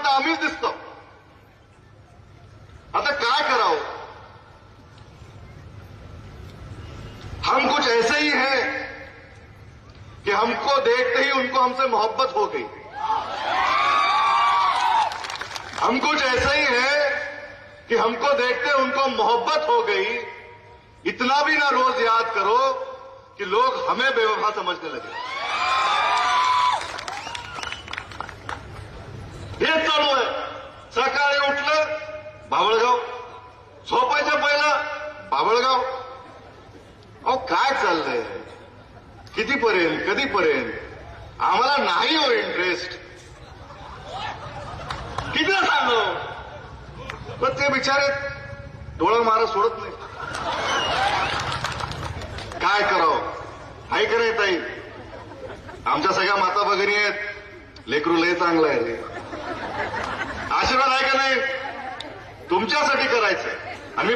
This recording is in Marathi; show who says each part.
Speaker 1: फक्त आम्हीच दिसतो. आता काय करावं. हम कुछ ऐसे ही हैं कि हमको देखते ही उनको हमसे मोहब्बत हो गई. हम कुछ ऐसे ही हैं कि हमको देखते उनको मोहब्बत हो गई. इतना भी ना रोज याद करो कि लोग हमें बेवफा समझने लगे. हेच चालू आहे. सकाळी उठलं बाबळगाव, झोपायचं पहिलं बाबळगाव. अहो काय चाललंय. कितीपर्यंत कधीपर्यंत. आम्हाला नाही हो इंटरेस्ट. किती सांगू पण ते बिचारे डोळा मारा सोडत नाही. काय करावं. आहे का नाही ताई. आमच्या सगळ्या माता भगिनी आहेत. लेकरू लय चांगलं आहे रे. आशीर्वाद आहे का नाही. तुमच्यासाठी करायचंय आणि मी